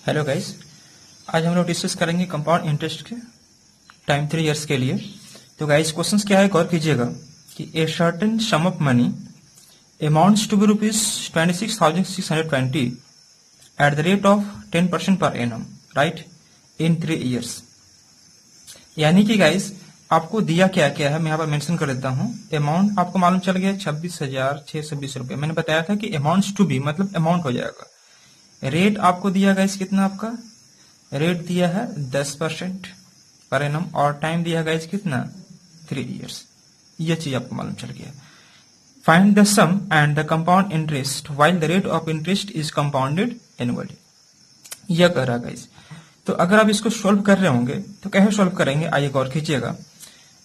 Hello guys, आज हम लोग डिस्कस करेंगे कंपाउंड इंटरेस्ट के टाइम 3 इयर्स के लिए। तो गाइस क्वेश्चंस क्या है, गौर कीजिएगा कि a certain sum of money amounts to be ₹26,620 at the rate of 10% per annum, right, in 3 years. यानी कि गाइस आपको दिया क्या क्या है, मैं यहाँ पर मेंशन कर देता हूँ। अमाउंट आपको मालूम चल गया 26,620 रुपये। मैंने बताया था कि अमाउंट्स टू बी मतलब अमाउंट हो जाएगा। रेट आपको दिया गाइस कितना, आपका रेट दिया है 10% पर एनम और टाइम दिया गाइस कितना 3 इयर्स। ये चीज आपको मालूम चल गया। Find the sum and the compound interest while the rate of interest is compounded annually. यह कह रहा गाइस। तो अगर आप इसको सोल्व कर रहे होंगे तो कैसे सोल्व करेंगे, आइए गौर कीजिएगा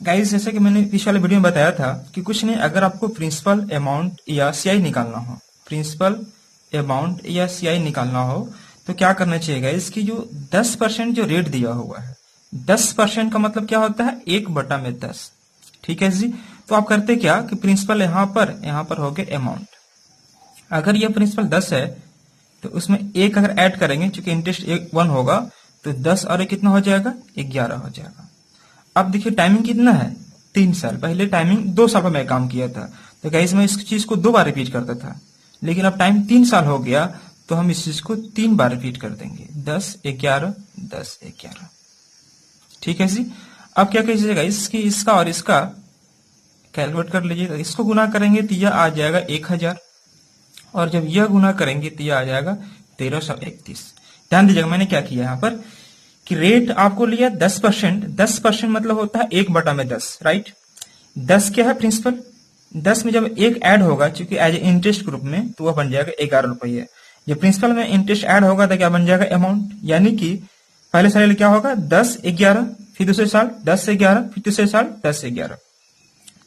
गाइस। जैसे कि मैंने पिछले वाले वीडियो में बताया था कि कुछ नहीं, अगर आपको प्रिंसिपल अमाउंट या सीआई निकालना हो, प्रिंसिपल अमाउंट या सीआई निकालना हो तो क्या करना चाहिए गाइस कि जो 10% जो रेट दिया हुआ है, 10% का मतलब क्या होता है 1/10। ठीक है जी। तो आप करते क्या कि प्रिंसिपल यहाँ पर हो गया अमाउंट। अगर यह प्रिंसिपल 10 है तो उसमें एक अगर ऐड करेंगे, चूंकि इंटरेस्ट 1 होगा तो 10 और कितना हो जाएगा 11 हो जाएगा। अब देखिए टाइमिंग कितना है 3 साल। पहले टाइमिंग 2 साल पर मैं काम किया था तो गाइस मैं इस चीज को 2 बार रिपीट करता था, लेकिन अब टाइम 3 साल हो गया तो हम इस चीज को 3 बार रिपीट कर देंगे। 10 11 10 11। ठीक है जी। अब क्या कीजिएगा इसकी, इसका और इसका कैलकुलेट कर लीजिए। इसको गुना करेंगे तो यह आ जाएगा 1000 और जब यह गुना करेंगे तो यह आ जाएगा 1331। ध्यान दीजिएगा मैंने क्या किया यहाँ पर कि रेट आपको लिया 10%। 10% मतलब होता है 1/10, राइट। 10 क्या है प्रिंसिपल, 10 में जब एक ऐड होगा चूंकि एज ए इंटरेस्ट ग्रुप में तो वह बन जाएगा 11 रुपये। जब प्रिंसिपल में इंटरेस्ट ऐड होगा तो क्या बन जाएगा अमाउंट। यानी कि पहले साल क्या होगा 10 11, फिर दूसरे साल 10 11, फिर तीसरे साल 10 11,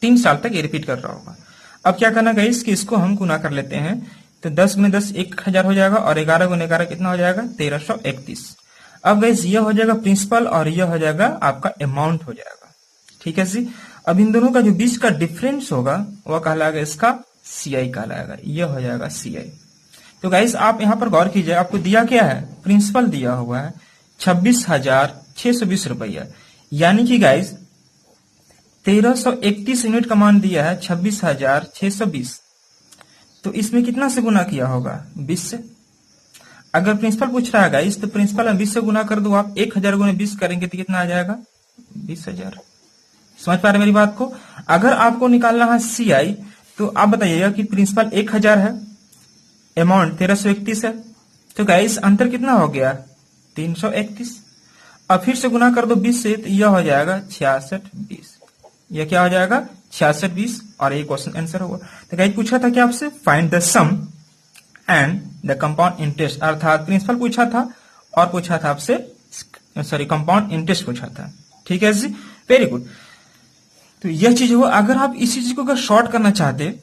3 साल तक ये रिपीट कर रहा होगा। अब क्या करना गाइस कि इसको हम गुना कर लेते हैं तो 10 गुने 10 1000 हो जाएगा और 11 गुने 11 कितना हो जाएगा 1331। अब गाइस यह हो जाएगा प्रिंसिपल और यह हो जाएगा आपका अमाउंट हो जाएगा। ठीक है जी। अब इन दोनों का जो बीच का डिफरेंस होगा वह कहलाएगा इसका सीआई कहलाएगा। यह हो जाएगा सीआई। तो गाइस आप यहाँ पर गौर कीजिए, आपको दिया क्या है, प्रिंसिपल दिया हुआ है 26,620 रुपया। यानी कि गाइस 1331 यूनिट का मान दिया है 26,620। तो इसमें कितना से गुना किया होगा 20 से। अगर प्रिंसिपल पूछ रहा है गाइस तो प्रिंसिपल में 20 से गुना कर दो आप। 1000 गुने 20 करेंगे तो कितना आ जाएगा 20,000। समझ पा रहे मेरी बात को। अगर आपको निकालना है सीआई तो आप बताइएगा कि प्रिंसिपल 1000 है, अमाउंट 1331 है, तो गाइस अंतर कितना हो गया 331। अब फिर से गुना कर दो 20 से तो यह हो जाएगा 6620। यह क्या हो जाएगा 6620 और ये क्वेश्चन आंसर होगा। तो गाइस पूछा था कि आपसे find the sum and the compound interest, अर्थात प्रिंसिपल पूछा था और पूछा था आपसे कंपाउंड इंटरेस्ट पूछा था। ठीक है जी, वेरी गुड। तो यह चीज हुआ। अगर आप इसी चीज को अगर शॉर्ट करना चाहते,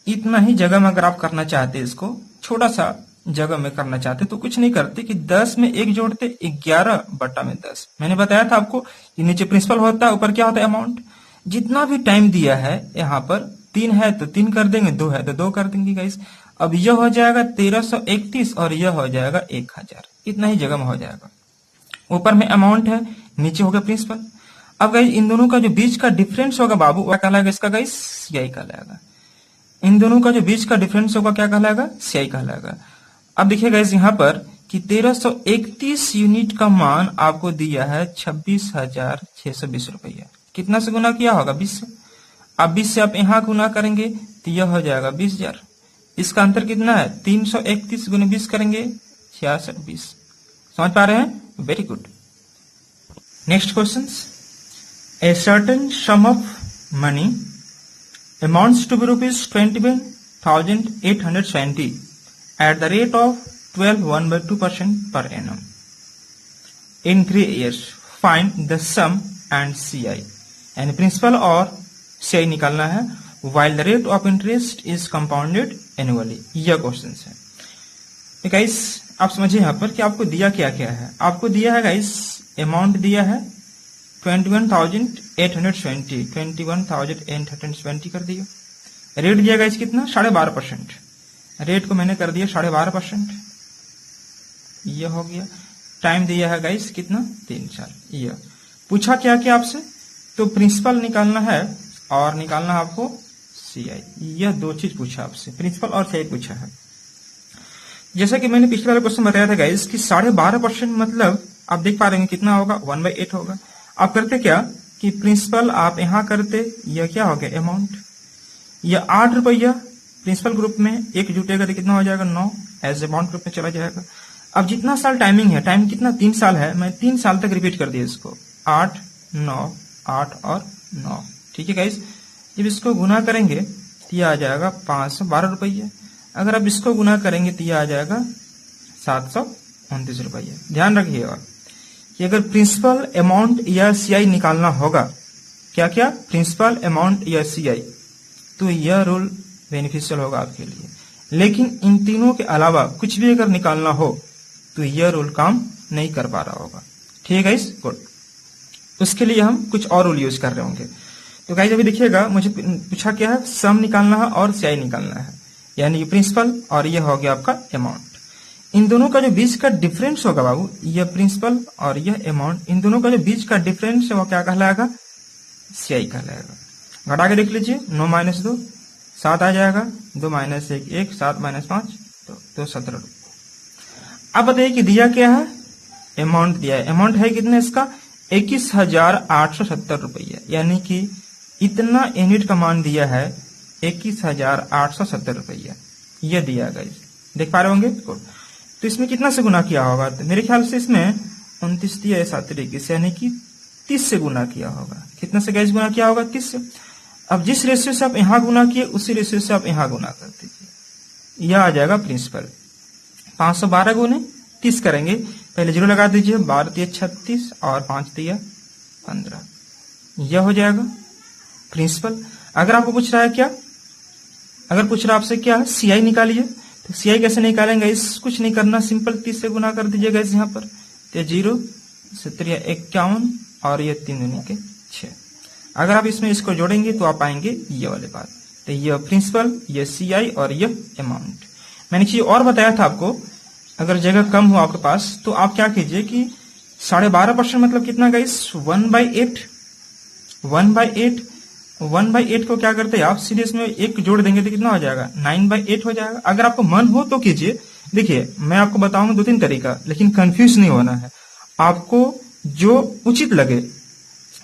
इतना ही जगह में अगर आप करना चाहते, इसको छोटा सा जगह में करना चाहते तो कुछ नहीं करते कि 10 में 1 जोड़ते 11/10। मैंने बताया था आपको कि नीचे प्रिंसिपल होता है, ऊपर क्या होता है अमाउंट। जितना भी टाइम दिया है यहाँ पर 3 है तो 3 कर देंगे, 2 है तो 2 कर देंगे गाइस। अब यह हो जाएगा 1331 और यह हो जाएगा 1000। इतना ही जगह में हो जाएगा। ऊपर में अमाउंट है, नीचे होगा प्रिंसिपल। अब गाइस इन दोनों का जो बीच का डिफरेंस होगा बाबू वह कहलाएगा इसका गाइस सीआई कहलाएगा। इन दोनों का जो बीच का डिफरेंस होगा क्या कहलाएगा सीआई कहलाएगा। अब देखिए गाइस यहाँ पर कि 1331 यूनिट का मान आपको दिया है 26,620 रुपया। कितना से गुना किया होगा 20 से। अब 20 से आप यहाँ गुना करेंगे तो यह हो जाएगा 20,000। इसका अंतर कितना है 331 गुने 20 करेंगे 6620। समझ पा रहे हैं, very good. Next question, a certain sum of money amounts to be ₹21,820 at the rate of 12.12% per annum in 3 years. Find the sum and CI. यानी प्रिंसिपल और CI निकालना है while the rate of interest is compounded annually. यह question है guys. आप समझिए यहाँ पर कि आपको दिया क्या क्या है। आपको दिया है गाइस अमाउंट दिया है 21,820, 21,820 कर दिया। रेट दिया गाइस कितना 12.5%। रेट को मैंने कर दिया 12.5%। ये हो गया। टाइम दिया है गाइस कितना, 3 साल। ये पूछा क्या क्या आपसे, तो प्रिंसिपल निकालना है और निकालना है आपको सीआई। यह 2 चीज पूछा आपसे, प्रिंसिपल और सीआई पूछा है। जैसा कि मैंने पिछले वाले क्वेश्चन बताया था गाइस कि 12.5% मतलब आप देख पा रहे हैं कितना होगा, 1/8 होगा। आप करते क्या कि प्रिंसिपल आप यहां करते, यह क्या हो गया अमाउंट, यह 8 रुपया प्रिंसिपल ग्रुप में एक जुटेगा तो कितना हो जाएगा 9, एज अमाउंट ग्रुप में चला जाएगा। अब जितना साल टाइमिंग है, टाइम कितना 3 साल है, मैं 3 साल तक रिपीट कर दिया इसको, 8 9 8 और 9। ठीक है गाइस, जब इसको गुना करेंगे तो यह आ जाएगा 512 रुपये। अगर आप इसको गुना करेंगे तो यह आ जाएगा 729 रुपये। ध्यान रखिएगा कि अगर प्रिंसिपल अमाउंट या सीआई निकालना होगा, क्या क्या, प्रिंसिपल अमाउंट या सीआई, तो यह रूल बेनिफिशियल होगा आपके लिए। लेकिन इन तीनों के अलावा कुछ भी अगर निकालना हो तो यह रूल काम नहीं कर पा रहा होगा। ठीक है गाइस, गुड। उसके लिए हम कुछ और रूल यूज कर रहे होंगे। तो गाइस अभी देखिएगा, मुझे पूछा क्या है, सम निकालना है और सीआई निकालना है, यानी कि प्रिंसिपल और यह हो गया आपका अमाउंट। इन दोनों का जो बीच का डिफरेंस होगा बाबू, यह प्रिंसिपल और यह अमाउंट, इन दोनों का जो बीच का डिफरेंस है वो क्या कहलाएगा, सीआई कहलाएगा। घटा के देख लीजिए, 9 - 2 7 आ जाएगा, 2 - 1 1, 7 - 5 तो 17। अब बताइए कि दिया क्या है, अमाउंट दिया है। अमाउंट है कितना इसका, 21,870 रुपया, यानी कि इतना यूनिट का मान दिया है 21,870 रुपया, यह दिया गाइस, देख पा रहे होंगे। तो इसमें कितना से गुना किया होगा, तो मेरे ख्याल से इसमें 29 दिया है 7 तरीके से, यानी कि 30 से गुना किया होगा। कितना से गाइस गुना किया होगा, 30 से। अब जिस रेशियो से आप यहां गुना किए उसी रेशियो से आप यहां गुना कर दीजिए, यह आ जाएगा प्रिंसिपल। 512 गुने 30 करेंगे, पहले 0 लगा दीजिए, 12 × 36 और 5 × 15, यह हो जाएगा प्रिंसिपल। अगर आपको पूछ रहा है क्या, अगर पूछ रहा है आपसे क्या, सीआई निकालिए, तो सीआई कैसे निकालेंगे, इस कुछ नहीं करना, सिंपल 30 से गुना कर दीजिएगा इस यहाँ पर, तो 0 7 × 51 और ये 3 दूनी के 6। अगर आप इसमें इसको जोड़ेंगे तो आप पाएंगे ये वाले बात, तो ये प्रिंसिपल, ये सीआई और ये अमाउंट। मैंने चीज और बताया था आपको, अगर जगह कम हो आपके पास तो आप क्या कीजिए कि 12.5% मतलब कितना गाइस, 1/8। 1/8 को क्या करते हैं आप, सीधे इसमें 1 जोड़ देंगे तो कितना हो जाएगा, 9/8 हो जाएगा। अगर आपको मन हो तो कीजिए, देखिए मैं आपको बताऊंगा 2-3 तरीका, लेकिन कंफ्यूज नहीं होना है। आपको जो उचित लगे,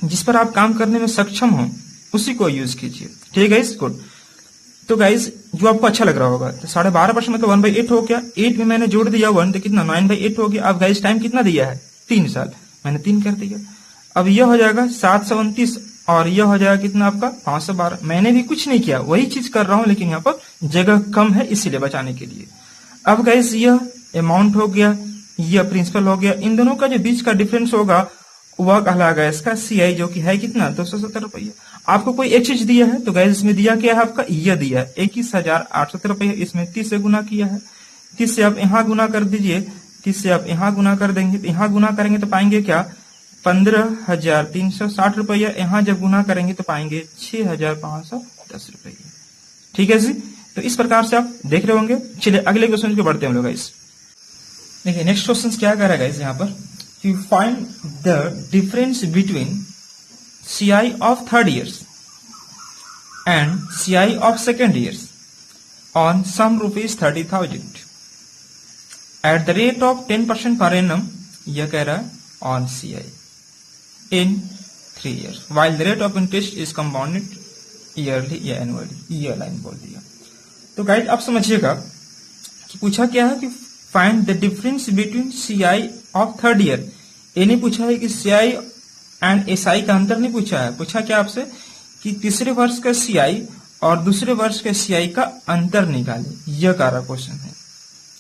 जिस पर आप काम करने में सक्षम हो, उसी को यूज कीजिए। ठीक है गाइस, गुड। तो गाइस जो आपको अच्छा लग रहा होगा, तो 12.5% मतलब 1/8 हो गया, 8 में मैंने जोड़ दिया 1 तो कितना 9/8 हो गया। अब गाइस टाइम कितना दिया है, 3 साल, मैंने 3 कर दिया। अब यह हो जाएगा 729 और यह हो जाएगा कितना आपका 512। मैंने भी कुछ नहीं किया, वही चीज कर रहा हूं, लेकिन यहाँ पर जगह कम है इसीलिए बचाने के लिए। अब गाइस यह अमाउंट हो गया, यह प्रिंसिपल हो गया, इन दोनों का जो बीच का डिफरेंस होगा वह कहलाएगा इसका सीआई, जो कि है कितना 270 रुपये। आपको कोई एक चीज दिया है, तो गाइस इसमें दिया क्या है आपका, यह दिया है 21,870 रुपये, इसमें 30 से गुना किया है, 30 से आप यहाँ गुना कर दीजिए, 30 से आप यहाँ गुना कर देंगे, तो यहाँ गुना करेंगे तो पाएंगे क्या, 15,360 रुपया। यहाँ जब गुना करेंगे तो पाएंगे 6,510 रुपये। ठीक है जी, तो इस प्रकार से आप देख रहे होंगे। चलिए अगले क्वेश्चन को बढ़ते हैं हम लोग गाइस। देखिए नेक्स्ट क्वेश्चन क्या कह रहा है गाइस, यहाँ पर you find the difference between CI of 3rd years and CI of 2nd years on sum ₹30,000 at the rate of 10% per annum, यह कह रहा है on CI in 3 years while the rate of interest is compounded yearly या annually, ये line बोल दिया। तो guide आप समझिएगा कि पूछा क्या है कि find the difference between CI of 3rd year. ये नहीं पूछा है कि सीआई एंड एसआई का अंतर नहीं पूछा है, पूछा क्या आपसे कि तीसरे वर्ष का सीआई और दूसरे वर्ष के सीआई का अंतर निकाले, यह कार्य क्वेश्चन है।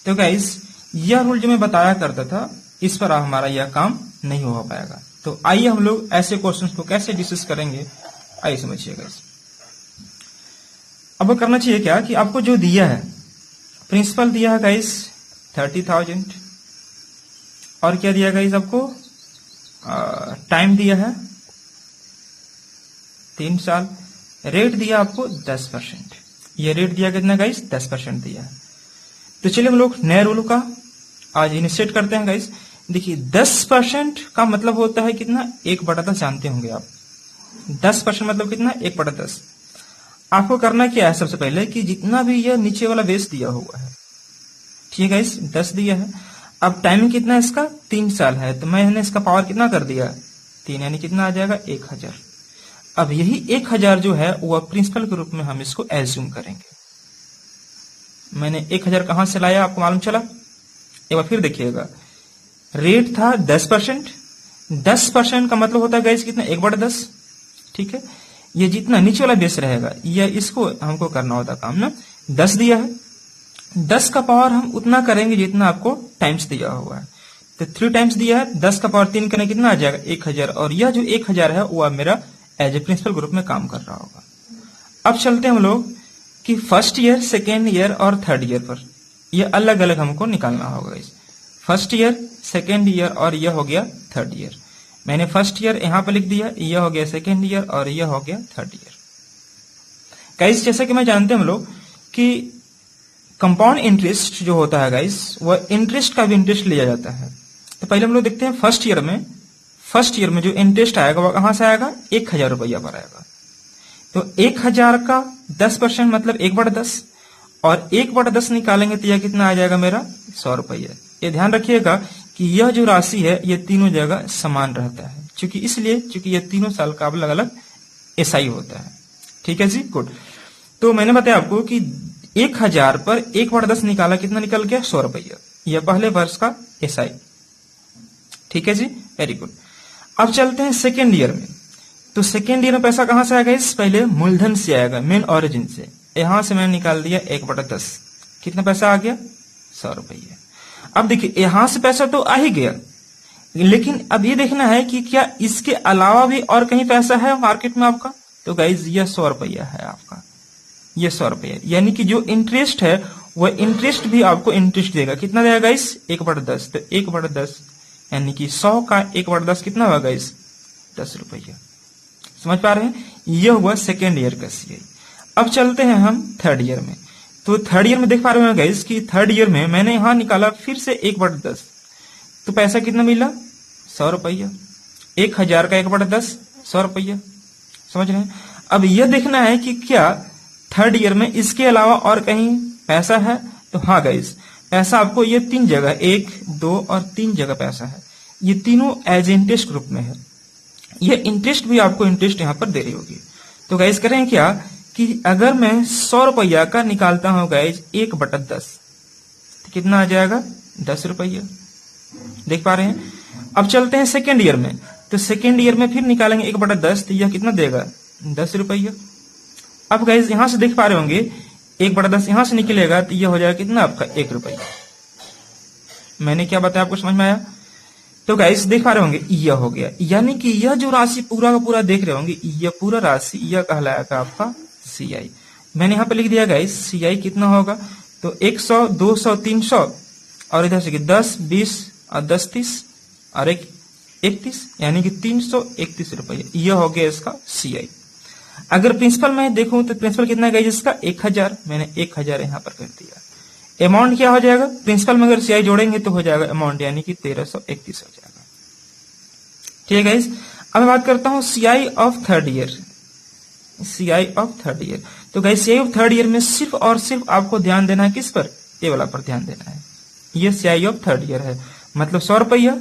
तो गाइस यह रूल जो मैं बताया करता था, इस पर हमारा यह काम नहीं हो पाएगा। तो आइए हम लोग ऐसे क्वेश्चंस को कैसे डिस्कस करेंगे, आइए समझिएगा। अब करना चाहिए क्या कि आपको जो दिया है, प्रिंसिपल दिया है गाइस 30,000 और क्या दिया गाइस आपको, टाइम दिया है 3 साल, रेट दिया आपको 10%। ये रेट दिया कितना गाइस, 10% दिया है। तो चलिए हम लोग नए रूल का आज इनिशिएट करते हैं गाइस। देखिए 10% का मतलब होता है कितना, 1/10 जानते होंगे आप। 10% मतलब कितना, 1/10। आपको करना क्या है, सबसे पहले कि जितना भी यह नीचे वाला बेस दिया हुआ है, ठीक है गाइस, 10 दिया है। अब टाइमिंग कितना है इसका, 3 साल है, तो मैंने इसका पावर कितना कर दिया, 3, यानी कितना आ जाएगा 1000। अब यही 1000 जो है वह प्रिंसिपल के रूप में हम इसको एज्यूम करेंगे। मैंने 1000 कहां से लाया आपको मालूम चला, एक बार फिर देखिएगा। रेट था 10%, 10% का मतलब होता है गाइस कितना, 1/10, ठीक है। ये जितना नीचे वाला बेस रहेगा, यह इसको हमको करना होता काम ना। 10 दिया है, 10 का पावर हम उतना करेंगे जितना आपको टाइम्स दिया हुआ है, तो 3 टाइम्स दिया है, 10 का पावर 3 करने कितना आ जाएगा, 1000। और यह जो 1000 है वह मेरा एज ए प्रिंसिपल ग्रुप में काम कर रहा होगा। अब चलते हैं हम लोग कि फर्स्ट ईयर, सेकेंड ईयर और थर्ड ईयर पर, यह अलग अलग हमको निकालना होगा। इस फर्स्ट ईयर, सेकेंड ईयर और यह हो गया थर्ड ईयर। मैंने फर्स्ट ईयर यहां पर लिख दिया, यह हो गया सेकेंड ईयर और यह हो गया थर्ड ईयर। गाइस जैसे कि मैं जानते हैं हम लोग कि कंपाउंड इंटरेस्ट जो होता है गाइस, वह इंटरेस्ट का भी इंटरेस्ट लिया जाता है। तो पहले हम लोग देखते हैं फर्स्ट ईयर में जो इंटरेस्ट आएगा वह कहां से आएगा, 1000 रुपया पर आएगा। तो 1000 का 10% मतलब 1/10, और 1/10 निकालेंगे तो यह कितना आ जाएगा मेरा, 100 रुपया। ये ध्यान रखिएगा कि यह जो राशि है ये तीनों जगह समान रहता है, क्योंकि यह तीनों साल का अलग अलग एसआई होता है, ठीक है जी, गुड। तो मैंने बताया आपको कि 1000 पर 1/10 निकाला, कितना निकल गया, 100 रुपया। यह पहले वर्ष का एसआई, ठीक है जी, वेरी गुड। अब चलते हैं सेकेंड ईयर में। तो सेकेंड ईयर में पैसा कहां से आएगा, इस पहले मूलधन से आएगा, मेन ओरिजिन से। यहां से मैंने निकाल दिया 1/10, कितना पैसा आ गया, 100 रुपया। अब देखिए यहां से पैसा तो आ ही गया, लेकिन अब ये देखना है कि क्या इसके अलावा भी और कहीं पैसा है मार्केट में आपका। तो गाइज यह 100 रुपया है आपका, ये 100 रुपया, यानी कि जो इंटरेस्ट है वह इंटरेस्ट भी आपको इंटरेस्ट देगा। कितना देगा गाइस, 1/10। तो 1/10 यानी कि 100 का 1/10 कितना होगा गाइस, 10 रुपया। समझ पा रहे हैं, यह हुआ सेकेंड ईयर का सीआई। अब चलते हैं हम थर्ड ईयर में। तो थर्ड ईयर में देख पा रहे हैं गाइस कि थर्ड ईयर में मैंने यहां निकाला फिर से 1/10, तो पैसा कितना मिला, 100 रुपया। 1000 का 1/10 100 रुपया, समझ रहे हैं। अब यह देखना है कि क्या थर्ड ईयर में इसके अलावा और कहीं पैसा है। तो हाँ गाइस, पैसा आपको ये 3 जगह, 1, 2 और 3 जगह पैसा है। ये तीनों एज इंटरेस्ट ग्रुप में है। ये इंटरेस्ट भी आपको इंटरेस्ट यहां पर दे रही होगी। तो गाइस करें क्या कि अगर मैं 100 रुपया का निकालता हूं गाइस 1/10, तो कितना आ जाएगा, 10 रुपया। देख पा रहे हैं। अब चलते हैं सेकेंड ईयर में। तो सेकेंड ईयर में फिर निकालेंगे 1/10, तो यह कितना देगा, 10 रुपया। अब गाइस यहां से देख पा रहे होंगे 1/10 यहां से निकलेगा तो यह हो जाएगा कितना आपका, 1 रुपया। मैंने क्या बताया आपको समझ में आया। तो गाइस देख पा रहे होंगे यह हो गया, यानी कि यह जो राशि पूरा का पूरा देख रहे होंगे, यह पूरा राशि यह कहलाएगा आपका सीआई। मैंने यहां पर लिख दिया गाइस सीआई कितना होगा, तो 100, 200, 300 और इधर से 10, 20 और 10, 30 और 31, यानी कि 331 रुपया। यह हो गया इसका सीआई। अगर प्रिंसिपल में देखूं तो प्रिंसिपल कितना है इसका, 1000। मैंने 1000 यहां पर कर दिया। अमाउंट क्या हो जाएगा, प्रिंसिपल में अगर सीआई जोड़ेंगे तो हो जाएगा अमाउंट, यानी कि 1331 हो जाएगा। ठीक है गाइस। अब मैं बात करता हूं CI of third year. CI of third year, तो guys CI of third year में सिर्फ और सिर्फ आपको ध्यान देना है किस पर, ए वाला पर ध्यान देना है। ये सीआई ऑफ थर्ड ईयर है, मतलब 100 रुपया,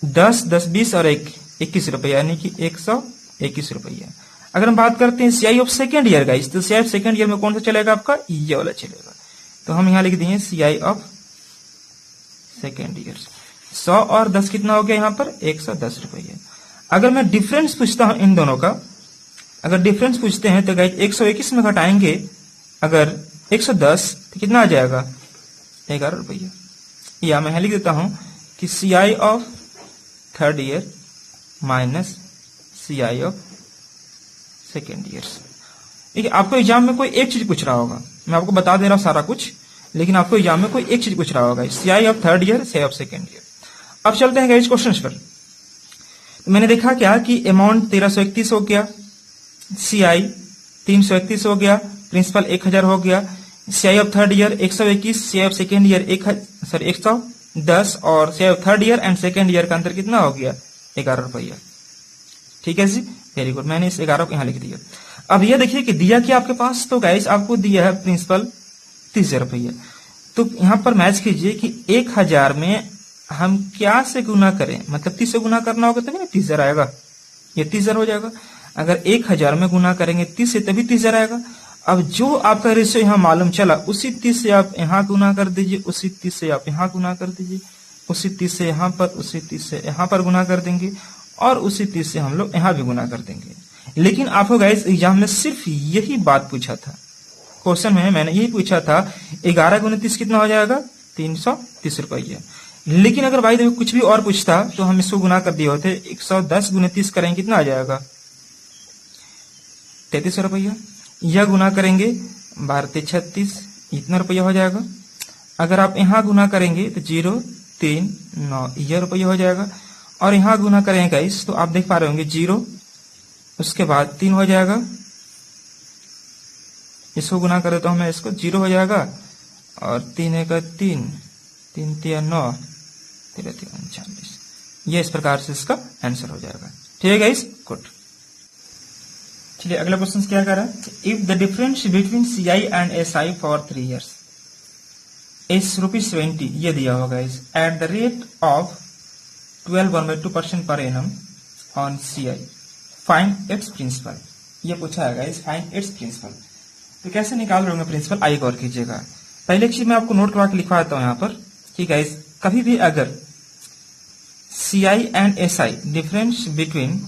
10, 10, 20 और 1, 21 रुपया, यानी कि 121 रुपया। अगर हम बात करते हैं CI of second year guys, तो सीआई ऑफ सेकेंड ईयर में कौन सा चलेगा आपका, ये वाला चलेगा। तो हम यहां लिख दिए सीआई ऑफ सेकेंड ईयर। 100 और 10 कितना हो गया यहाँ पर, 110 रुपया। अगर मैं डिफरेंस पूछता हूं इन दोनों का, अगर डिफरेंस पूछते हैं तो गाइस 121 में घटाएंगे अगर 110 तो कितना आ जाएगा, 11 रुपया। या मैं लिख देता हूं कि CI of third year minus CI of second year. देखिए आपको एग्जाम में कोई एक चीज पूछ रहा होगा, मैं आपको बता दे रहा हूं सारा कुछ, लेकिन आपको एग्जाम में कोई एक चीज पूछ रहा होगा, CI of third year, CI of second year. अब चलते हैं गाइस क्वेश्चंस पर। तो मैंने देखा क्या कि अमाउंट 1331 हो गया, सीआई 331 हो गया, प्रिंसिपल 1000 हो गया, CI of third year 121, CI of second year 110 और CI of third year and second year का अंतर कितना हो गया 11 रुपया। ठीक है जी, वेरी गुड, मैंने इस 11 को यहाँ लिख दिया। अब ये देखिए कि दिया क्या आपके पास, तो गाइस आपको दिया है प्रिंसिपल 30,000 रुपया। तो यहाँ पर मैच कीजिए कि 1000 में हम क्या से गुना करें, मतलब 30 से गुना करना होगा तभी ना 30,000 आएगा, ये 30,000 हो जाएगा। अगर 1000 में गुना करेंगे 30 से तभी 30,000 आएगा। अब जो आपका रेशियो यहाँ मालूम चला उसी 30 से आप यहाँ गुना कर दीजिए, उसी 30 से आप यहाँ गुना कर दीजिए, उसी 30 से यहाँ पर, उसी 30 से यहाँ पर गुना कर देंगे और उसी 30 से हम लोग यहाँ भी गुना कर देंगे। लेकिन आपको गाइस एग्जाम में सिर्फ यही बात पूछा था, क्वेश्चन में मैंने यही पूछा था 11 गुना 30 कितना हो जाएगा 330 रुपया। लेकिन अगर भाई देखो कुछ भी और पूछता तो हम इसको गुना कर दिए होते, 110 गुना 30 करेंगे कितना आ जाएगा 3300 रुपया। यह गुना करेंगे 12×36 इतना रुपया हो जाएगा। अगर आप यहाँ गुना करेंगे तो 039 यह रुपया हो जाएगा। और यहाँ गुना करेंगे गाइस तो आप देख पा रहे होंगे 0 उसके बाद 3 हो जाएगा, इसको गुना करें तो हमें इसको 0 हो जाएगा और 3 1 3 3 3 9 3 3 39, ये इस प्रकार से इसका आंसर हो जाएगा। ठीक है गाइस, गुड। चलिए अगला क्वेश्चन क्या कर रहा है, if the difference between CI and SI for 3 years is ₹20, ये दिया होगा इस eight the rate of 12.2% per annum on CI, find its principal. ये पूछा है गाइस, फाइंड इट्स प्रिंसिपल। तो कैसे निकाल रहे होंगे प्रिंसिपल, आइए गौर कीजिएगा। पहले एक चीज मैं आपको नोट करवा के लिखवा देता हूं यहाँ पर कि गाइस कभी भी अगर CI and SI difference between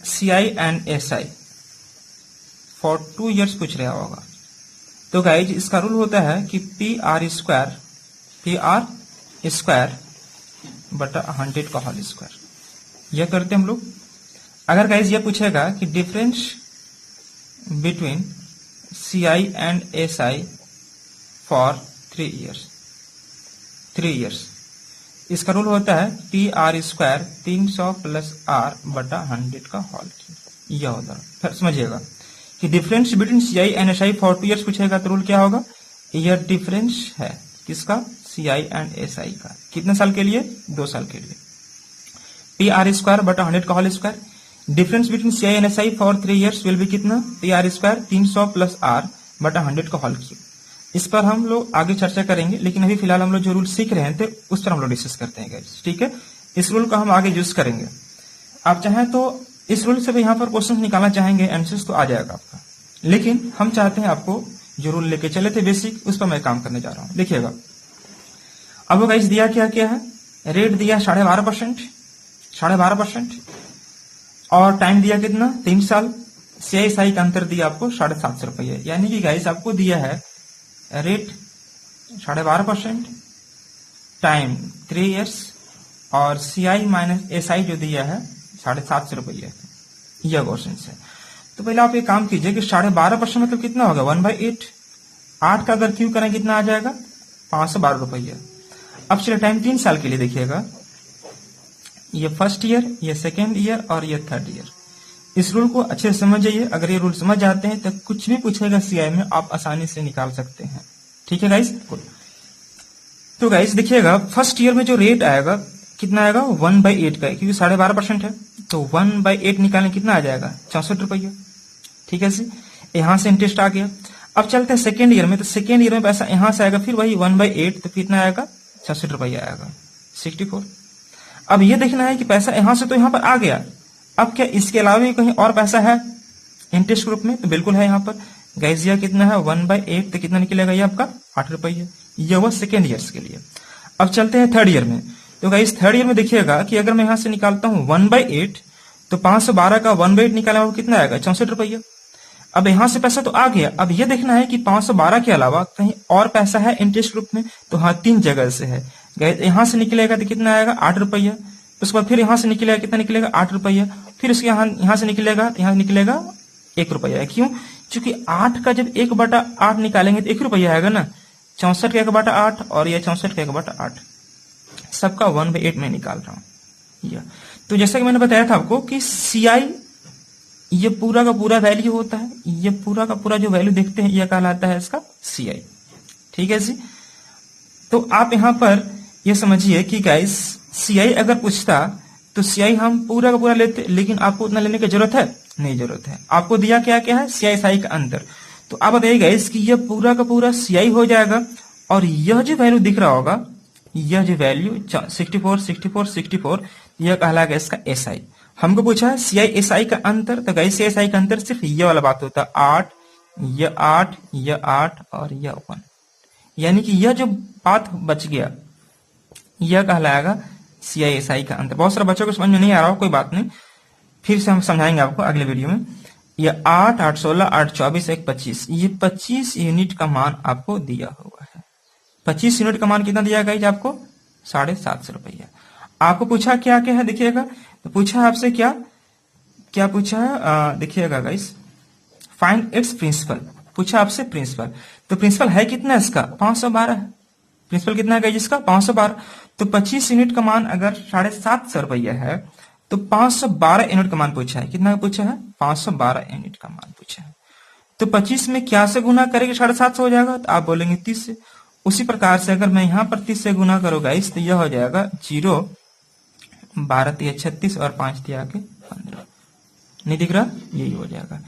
CI and SI for 2 years पूछ रहा होगा तो गाइज इसका रूल होता है कि PR स्क्वायर बटा 100 का होल स्क्वायर, यह करते हम लोग। अगर गाइज ये पूछेगा कि difference between CI and SI for 3 years, इसका रूल होता है PR स्क्वायर 300 प्लस R बटा 100 का होल, यह होता है। फिर समझिएगा कि difference between CI and SI for 2 years पूछेगा तो रूल क्या होगा, यह डिफरेंस है किसका CI एंड SI का, कितने साल के लिए 2 साल के लिए। PR स्क्वायर बटा 100 का whole square, difference between CI and SI for 3 years will be कितना PR स्क्वायर 300 प्लस R बटा 100 का होल क्यूब। इस पर हम लोग आगे चर्चा करेंगे, लेकिन अभी फिलहाल हम लोग जो रूल सीख रहे थे उस पर हम लोग डिस्कस करते हैं गाइस। ठीक है, इस रूल का हम आगे यूज करेंगे। आप चाहें तो इस रूल से भी यहाँ पर क्वेश्चन निकालना चाहेंगे, आंसर्स तो आ जाएगा आपका, लेकिन हम चाहते हैं आपको जो रूल लेके चले थे बेसिक उस पर मैं काम करने जा रहा हूँ। देखिएगा अब गाइस दिया क्या है, रेट दिया 12.5% और टाइम दिया कितना 3 साल। CI SI का अंतर दिया आपको 750 रुपये, यानी कि गाइस आपको दिया है रेट 12.5%, टाइम 3 years और CI माइनस SI जो दिया है 750 रुपये, यह क्वेश्चन है। तो पहले आप एक काम कीजिए कि 12.5% मतलब कितना होगा 1/8, 8 का अगर क्यू करें कितना आ जाएगा 512 रुपये। अब चलिए टाइम 3 साल के लिए देखिएगा, ये फर्स्ट ईयर, ये सेकेंड ईयर और ये थर्ड ईयर। इस रूल को अच्छे से समझ जाइए, अगर ये रूल समझ जाते हैं तो कुछ भी पूछेगा CI में आप आसानी से निकाल सकते हैं। ठीक है गाइस, तो गाइस देखिएगा फर्स्ट ईयर में जो रेट आएगा कितना आएगा 1/8 का, क्योंकि 12.5% है तो 1/8 निकालने कितना आ जाएगा 64 रुपये। ठीक है जी, यहां से इंटरेस्ट आ गया। अब चलते हैं सेकेंड ईयर में, तो सेकेंड ईयर में पैसा यहां से आएगा फिर वही 1/8, तो कितना आएगा 66 रुपया आएगा 64। अब ये देखना है कि पैसा यहां से तो यहां पर आ गया, अब क्या इसके अलावा भी कहीं और पैसा है इंटरेस्ट ग्रुप में, तो बिल्कुल है यहाँ पर। गाइस यह कितना है 1/8, तो कितना निकलेगा ये आपका 8 रुपये, ये हुआ सेकेंड ईयर्स के लिए। अब चलते हैं थर्ड ईयर में, तो गाइस थर्ड ईयर में देखिएगा कि अगर मैं यहां से निकालता हूं 1/8 तो 512 का 1/8 निकाला वो कितना आएगा 64 रुपया। अब यहां से पैसा तो आ गया, अब ये देखना है कि 512 के अलावा कहीं और पैसा है इंटरेस्ट ग्रुप में, तो हाँ 3 जगह से है। यहां से निकलेगा तो कितना आएगा 8 रुपया, उसके बाद फिर यहां से निकलेगा कितना निकलेगा 8 रुपया, फिर उसके यहां से निकलेगा, यहां निकलेगा 1 रुपया। क्यों, क्योंकि 8 का जब 1/8 निकालेंगे तो 1 रुपया आएगा ना, 64 का 1/8 और ये 64 का 1/8, सबका 1/8 में निकाल रहा हूं। तो जैसा कि मैंने बताया था आपको कि CI ये पूरा का पूरा वैल्यू होता है, ये पूरा का पूरा जो वैल्यू देखते हैं यह कहलाता है इसका सीआई। ठीक है जी। तो आप यहां पर ये समझिए कि गाइस सीआई अगर पूछता तो सीआई हम पूरा का पूरा लेते, लेकिन आपको उतना लेने की जरूरत है नहीं, जरूरत है। आपको दिया क्या क्या है, सीआई एसआई का अंतर। तो आप बताइए गाइस कि यह पूरा का पूरा सीआई हो जाएगा और यह जो वैल्यू दिख रहा होगा, यह जो वैल्यू 64 64 64 यह कहलाएगा इसका एसआई। हमको पूछा है सीआई एसआई का अंतर, तो गाइस एसआई का अंतर सिर्फ ये वाला बात होता है 8, यह 8, यह 8 और यह 1, यानी कि यह जो बात बच गया यह कहलाएगा सीआई एसआई का अंतर। बहुत सारे बच्चों को समझ में नहीं आ रहा हो, कोई बात नहीं, फिर से हम समझाएंगे आपको अगले वीडियो में। यह 8, 8, 16, 8, 24, 1, 25, ये 25 यूनिट का मान आपको दिया हुआ है। 25 यूनिट का मान कितना दिया गया आपको, 750 रुपया। आपको पूछा क्या क्या है देखिएगा, तो पूछा आपसे क्या क्या पूछा है, देखिएगा गाइस, फाइंड इट्स प्रिंसिपल, पूछा आपसे प्रिंसिपल। तो प्रिंसिपल है कितना इसका, 512 है। प्रिंसिपल कितना है इसका, 512। तो 25 यूनिट का मान अगर 750 रुपया है तो 512 यूनिट का मान पूछा है। कितना पूछा है, 512 यूनिट का मान पूछा है। तो 25 में क्या से गुना करेंगे 750 हो जाएगा, तो आप बोलेंगे 30 से। उसी प्रकार से अगर मैं यहाँ पर 30 से गुना करूंगा इस, तो यह हो जाएगा 0, 12 तिया 36 और 5 तिया के 15। नहीं दिख रहा, यही हो जाएगा।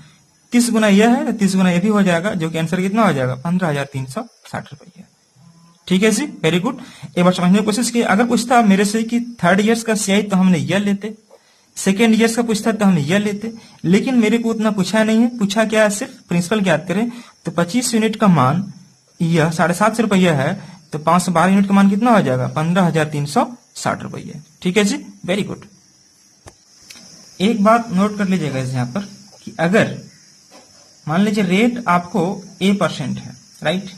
30 गुना यह है तो 30 गुना यह भी हो जाएगा, जो कि आंसर कितना हो जाएगा, 15,360 रुपया। ठीक है जी, वेरी गुड। एक बार समझने की कोशिश की। अगर पूछता मेरे से कि 3rd ईयर्स का सीआई तो हमने यह लेते, 2nd ईयर्स का पूछता तो हमने यह लेते, लेकिन मेरे को उतना पूछा नहीं है। पूछा क्या है, सिर्फ प्रिंसिपल याद करें। तो 25 यूनिट का मान यह 750 रुपया है, तो 512 यूनिट का मान कितना हो जाएगा, 15,360 रुपया। ठीक है जी, वेरी गुड। एक बात नोट कर लीजिएगा यहाँ पर कि अगर मान लीजिए रेट आपको A% है, राइट,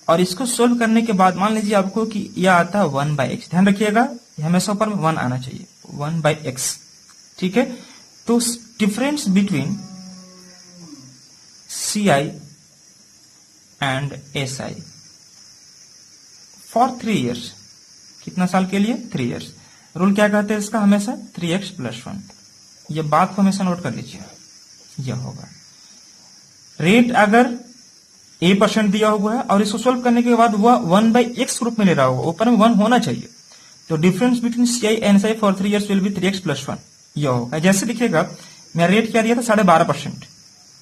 और इसको सोल्व करने के बाद मान लीजिए आपको कि यह आता है 1/x, ध्यान रखिएगा हमेशा ऊपर में 1 आना चाहिए, 1/x। ठीक है, तो difference between CI and SI for 3 years, कितना साल के लिए, 3 इयर्स। रूल क्या कहते हैं इसका, हमेशा 3x + 1। यह बात को हमेशा नोट कर लीजिए, यह होगा रेट अगर A% दिया हुआ है और इसको सोल्व करने के बाद वह 1/x रूप में ले रहा होगा, ऊपर में 1 होना चाहिए। तो difference between CI and SI for 3 years will be 3x + 1, यह होगा। जैसे देखिएगा मैं रेट क्या दिया था, 12.5%।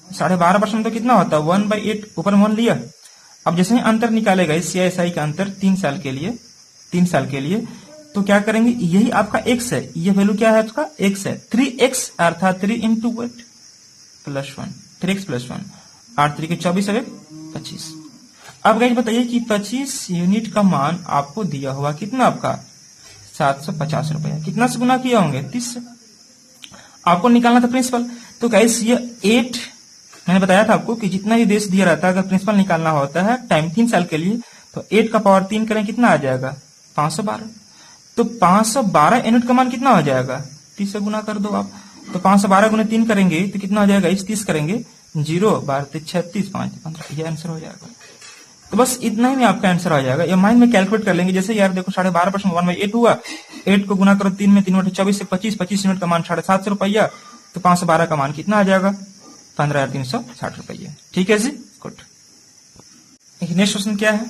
12.5% तो कितना होता है, 1/8, ऊपर में 1 लिया। अब जैसे ही अंतर निकालेगा इस CI SI का अंतर 3 साल के लिए, 3 साल के लिए, तो क्या करेंगे, यही आपका x है, यह वैल्यू क्या है आपका, x है। 3x अर्थात 3 × 8 + 1, 3x + 1, 8 3 के 24 और 25। अब गाइस बताइए कि 25 यूनिट का मान आपको दिया हुआ कितना, आपका 750 रुपया। कितना से गुना किया होंगे, 30 से। आपको निकालना था प्रिंसिपल। तो गाइस ये 8, मैंने बताया था आपको कि जितना भी बेस दिया रहता है अगर प्रिंसिपल निकालना होता है टाइम 3 साल के लिए, तो 8 का पावर 3 करें कितना आ जाएगा, 512। तो 512 यूनिट का मान कितना हो जाएगा, 30 से गुना कर दो आप। तो 512 गुना 3 करेंगे तो कितना हो जाएगा, 30 करेंगे, 0 12 36 5 15, ये आंसर हो जाएगा। तो बस इतना ही में आपका आंसर हो जाएगा। ये माइंड में कैलकुलेट कर लेंगे। जैसे यार देखो 12.5% 1/8 हुआ, 8 को गुना करो 3 में, 3 बटे 24 से 25 यूनिट का मान 750 रुपया, तो 512 का मान कितना आ जाएगा, 15,360 रुपया। ठीक है जी, गुड। नेक्स्ट क्वेश्चन क्या है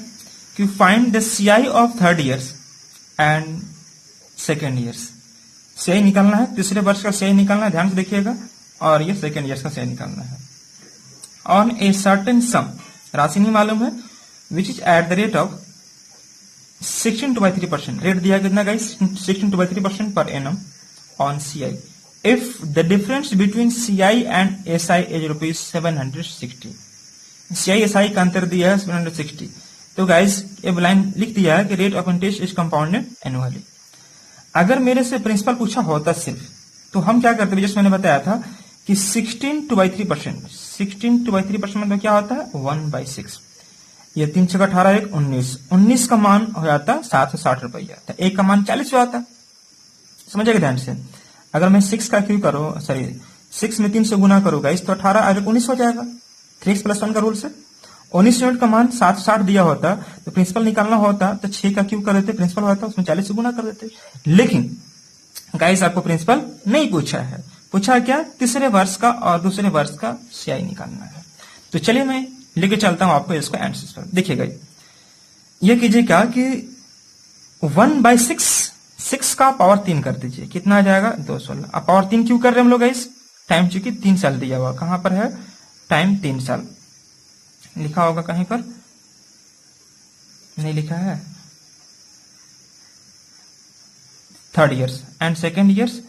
कि find the CI of 3rd years and 2nd years. CI निकालना है, तीसरे वर्ष का CI निकालना है, ध्यान से देखिएगा, और ये 2nd ईयर्स का CI निकालना है। ऑन ए सर्टेन सम, राशि नहीं मालूम है, विच is at the rate of 16/3%। Rate दिया कितना गाइस, 16/3% पर annum on CI if the difference between CI and SI is ₹760। CI SI का अंतर दिया है 760। तो गाइस ये लाइन लिख दिया है कि rate of interest is compounded annually. अगर मेरे से प्रिंसिपल पूछा होता सिर्फ, तो हम क्या करते, जैसे मैंने बताया था कि 16/3%, 16/3% मतलब क्या होता है, 1/6। ये 3 × 18 1 19, 19 का मान हो जाता है 760 रुपया। तो एक का मान 40 हो जाता है, समझिएगा ध्यान से। अगर मैं 6 का क्यू करो, सॉरी 6 में 3 से गुना करूंगा इस, तो 18 आगे 19 हो जाएगा, 3x + 1 का रूल से। 19 यूनिट का मान 760 दिया होता तो प्रिंसिपल निकालना होता तो 6 का क्यू कर देते, प्रिंसिपल होता उसमें 40 से गुना कर देते। लेकिन गाइस आपको प्रिंसिपल नहीं पूछा है, पूछा क्या, तीसरे वर्ष का और दूसरे वर्ष का CI निकालना है। तो चलिए मैं लेके चलता हूं आपको इसको आंसर। देखिएगा ये कीजिएगा कि 1/6 6 का पावर 3 कर दीजिए, कितना आ जाएगा 216। अब पावर 3 क्यों कर रहे हैं हम लोग गाइस, टाइम चूंकि 3 साल दिया हुआ, कहां पर है टाइम 3 साल लिखा होगा, कहीं पर नहीं लिखा है। Third years and second years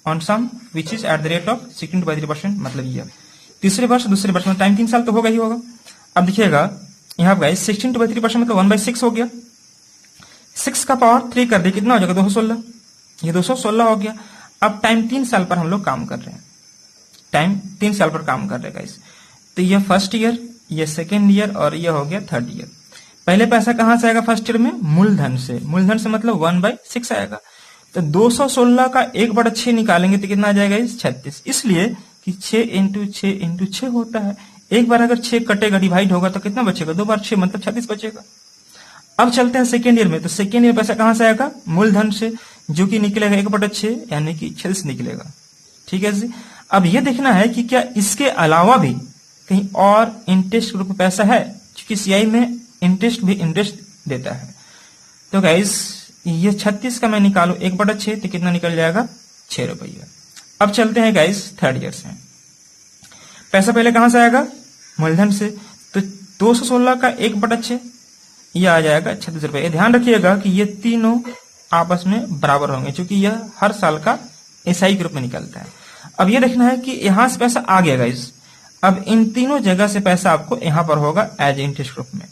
on sum which is at the rate of 16/3%, मतलब ये तीसरे वर्ष दूसरे वर्ष में टाइम 3 साल तो होगा ही होगा। अब देखिएगा यहाँ पे 16/3% मतलब 1/6 हो गया, 6 का पावर 3 कर दिया, कितना हो जाएगा 216, ये 216 हो गया। अब टाइम 3 साल पर हम लोग काम कर रहे हैं, टाइम 3 साल पर काम कर रहे हैं गाइस। तो ये फर्स्ट ईयर, ये सेकेंड ईयर और ये हो गया थर्ड ईयर। पहले पैसा कहां से आएगा फर्स्ट ईयर में, मूलधन से, मूलधन से मतलब 1/6 आएगा। तो 216 का 1/6 निकालेंगे तो कितना आ जाएगा इस 36, इसलिए कि 6 × 6 × 6 होता है। एक बार अगर 6 कटेगा डिवाइड होगा तो कितना बचेगा, 2 बार 6 मतलब 36 बचेगा। अब चलते हैं सेकेंड ईयर में, तो सेकेंड ईयर पैसा कहां से आएगा, मूलधन से, जो कि निकलेगा 1/6 यानी कि 46 निकलेगा। ठीक है जी। अब यह देखना है कि क्या इसके अलावा भी कहीं और इंटरेस्ट के रूप में पैसा है, क्योंकि CI में इंटरेस्ट भी इंटरेस्ट देता है। तो गाइस ये 36 का मैं निकालू 1/6 तो कितना निकल जाएगा 6 रुपया। अब चलते हैं गाइस थर्ड ईयर से, पैसा पहले कहां से आएगा, मूलधन से, तो 216 का 1/6 यह आ जाएगा 36 रुपये। ध्यान रखिएगा कि ये तीनों आपस में बराबर होंगे, क्योंकि यह हर साल का SI के रूप में निकलता है। अब ये देखना है कि यहां से पैसा आ गया गाइस, अब इन तीनों जगह से पैसा आपको यहां पर होगा एज इंटरेस्ट ग्रुप में,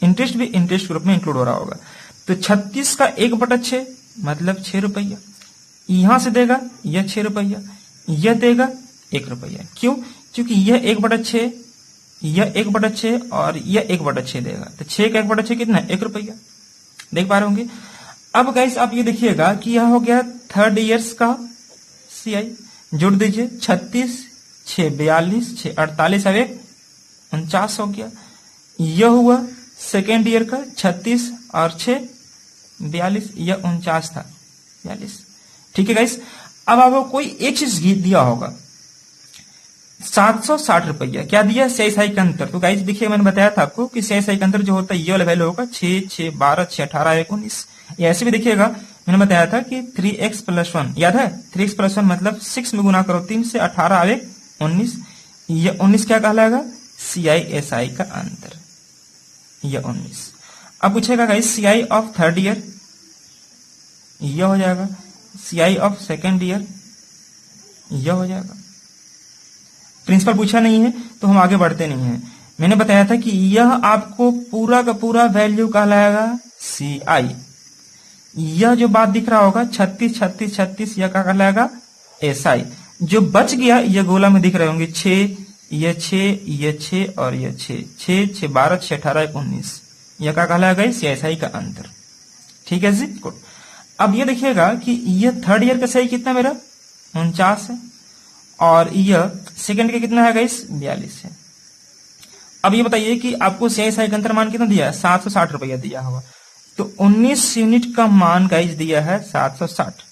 इंटरेस्ट भी इंटरेस्ट ग्रुप में इंक्लूड हो रहा होगा। तो 36 का 1/6 मतलब 6 रुपया, यहां से देगा यह 6 रुपया, यह देगा 1 रुपया। क्यों, क्योंकि यह 1/6, यह 1/6 और यह 1/6 देगा, तो 6 का 1/6 कितना है 1 रुपया, देख पा रहे होंगे। अब गाइस आप ये देखिएगा कि यह हो गया थर्ड ईयर्स का CI, जोड़ दीजिए 36 6 42 6 48 अब 49 हो गया। यह हुआ सेकेंड ईयर का 36 और 6 42, यह 49 था 42। ठीक है गाइस। अब आपको कोई एक चीज दिया होगा 760 रुपया, क्या दिया, CI का अंतर। तो गाइस देखिए मैंने बताया था आपको कि CI का अंतर जो होता है ये वाला वैल्यू होगा 6 6 12 6 18 19। ऐसे भी देखिएगा मैंने बताया था कि 3x + 1, याद है 3x + 1 मतलब 6 में गुना करो 3 से, 18 आवे 19, ये 19 क्या कहलाएगा, CI/SI का अंतर, ये 19। अब पूछेगा guys CI of third year, यह हो जाएगा, CI ऑफ सेकेंड ईयर, यह हो जाएगा। प्रिंसिपल पूछा नहीं है तो हम आगे बढ़ते नहीं हैं। मैंने बताया था कि यह आपको पूरा का पूरा वैल्यू कहलाएगा CI। यह जो बात दिख रहा होगा 36 36 36, यह क्या कहलाएगा SI। जो बच गया ये गोला में दिख रहे होंगे 6, ये 6, ये 6 और ये 6 6 6 12 6 18 19, यह क्या कहलाएगा CI का अंतर। ठीक है जी, गुड। अब ये देखिएगा कि यह थर्ड ईयर का सही कितना मेरा 49 है और यह सेकंड का कितना है गाइस 42 है। अब ये बताइए कि आपको CI का अंतर मान कितना दिया है, 760 रुपया दिया हुआ, तो 19 यूनिट का मान गाइस दिया है 760,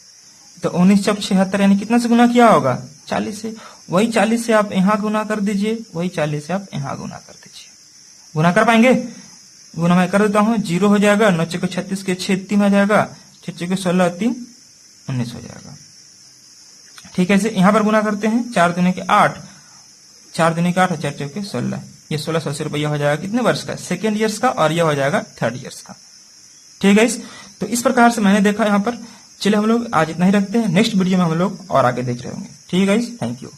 तो 19 × 76 यानी कितना से गुना किया होगा 40 से, वही 40 से आप यहाँ गुना कर दीजिए, वही 40 से आप यहाँ गुना कर दीजिए। गुना कर पाएंगे, गुना मैं कर देता हूँ, 0 हो जाएगा, 9 × 36 के 6 3 हो जाएगा, 6 × 16 3 19 हो जाएगा। ठीक है, यहाँ पर गुना करते हैं, 4 दूनी के 8, 4 दूनी के 8 और 4 चौके 16, ये 1680 रुपया हो जाएगा कितने वर्ष का, सेकेंड ईयर्स का, और यह हो जाएगा थर्ड ईयर्स का। ठीक है, तो इस प्रकार से मैंने देखा यहाँ पर। चलिए हम लोग आज इतना ही रखते हैं, नेक्स्ट वीडियो में हम लोग और आगे देख रहे होंगे। ठीक है गाइस, थैंक यू।